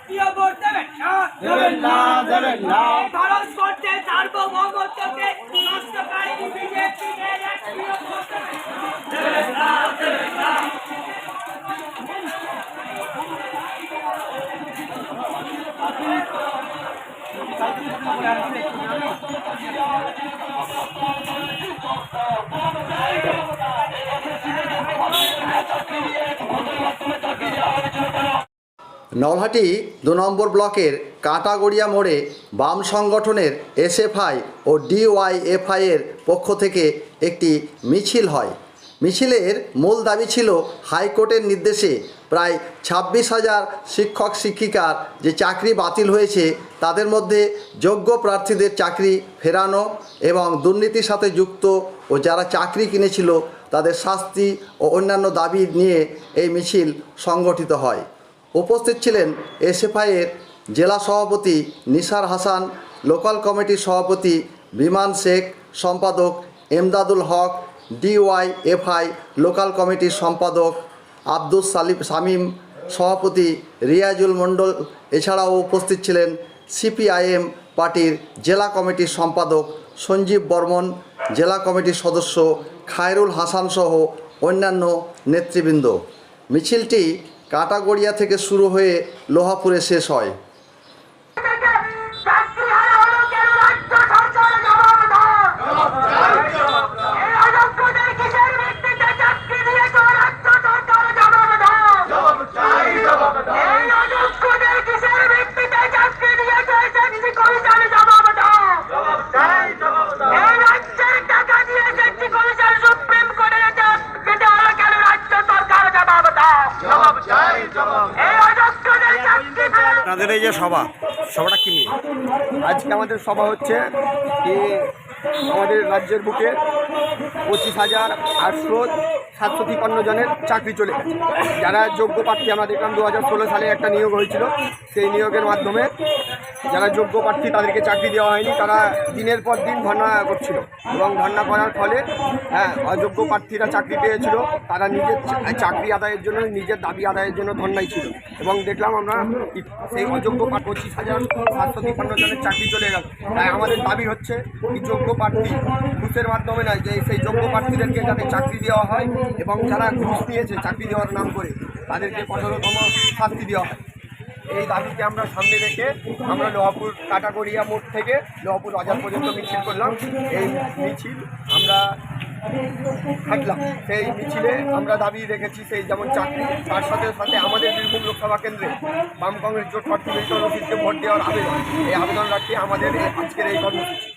জাতীয় ভোট দেবেন না, দেবেন না, দেবেন না। ভারতবর্ষের সার্বভৌমত্বকে নষ্টকারী বিজেপিকে জাতীয় ভোট দেবেন না, দেবেন না। নলহাটি ২ নম্বর ব্লকের কাঁটাগড়িয়া মোড়ে বাম সংগঠনের এসএফআই ও ডিওয়াইএফআই এর পক্ষ থেকে একটি মিছিল হয়। মিছিলের মূল দাবি ছিল হাইকোর্টের নির্দেশে প্রায় ২৬,০০০ শিক্ষক শিক্ষিকার যে চাকরি বাতিল হয়েছে তাদের মধ্যে যোগ্য প্রার্থীদের চাকরি ফেরানো এবং দুর্নীতির সাথে যুক্ত ও যারা চাকরি কিনেছিল তাদের শাস্তি ও অন্যান্য দাবি নিয়ে এই মিছিল সংগঠিত হয়। উপস্থিত ছিলেন এসএফআইয়ের জেলা সভাপতি নিসার হাসান, লোকাল কমিটির সভাপতি বিমান শেখ, সম্পাদক এমদাদুল হক, ডিওয়াইএফআই লোকাল কমিটির সম্পাদক আব্দুল শামীম, সভাপতি রিয়াজুল মণ্ডল। এছাড়াও উপস্থিত ছিলেন সিপিআইএম পার্টির জেলা কমিটির সম্পাদক সঞ্জীব বর্মন, জেলা কমিটির সদস্য খায়রুল হাসান সহ অন্যান্য নেতৃবৃন্দ। মিছিলটি কাঁটাগড়িয়া থেকে শুরু হয়ে লোহাপুরে শেষ হয়। আপনাদের এই যে সভাটা কি নিয়ে? আজকে আমাদের সভা হচ্ছে কি আমাদের রাজ্যের বুকে ২৫,৮৭৫ জনের চাকরি চলে গেছে। যারা যোগ্য প্রার্থী, আমরা দেখলাম 2016 সালে একটা নিয়োগ হয়েছিল, সেই নিয়োগের মাধ্যমে যারা যোগ্য প্রার্থী তাদেরকে চাকরি দেওয়া হয়নি, তারা দিনের পর দিন ধর্ণা করছিল এবং ধর্ণা করার ফলে অযোগ্য প্রার্থীরা চাকরি পেয়েছিল। তারা নিজের চাকরি আদায়ের জন্য, নিজের দাবি আদায়ের জন্য ধর্ণায় ছিল এবং দেখলাম আমরা সেই অযোগ্য ২৫,৭৫৫ জনের চাকরি চলে গেল। তাই আমাদের দাবি হচ্ছে কি যোগ্য প্রার্থী ঘুষের মাধ্যমে নয়, যে সেই যোগ্য প্রার্থীদেরকে যাতে চাকরি দেওয়া হয় এবং যারা ঘুষ নিয়েছে চাকরি দেওয়ার নাম করে তাদেরকে কঠোরতম শাস্তি দেওয়া হয়। এই দাবিকে আমরা সামনে রেখে আমরা লোহাপুর কাঁটাগড়িয়া মোড় থেকে লোহাপুর বাজার পর্যন্ত মিছিল করলাম। এই মিছিল আমরা থাকলাম, সেই মিছিলে আমরা দাবি রেখেছি সেই যেমন চাকরি, তার সাথে সাথে আমাদের বীরভূম লোকসভা কেন্দ্রে বাম কংগ্রেস জোট প্রার্থী ভোট দেওয়ার আবেদন, এই আবেদন রাখি আমাদের আজকের এই কর্মসূচি।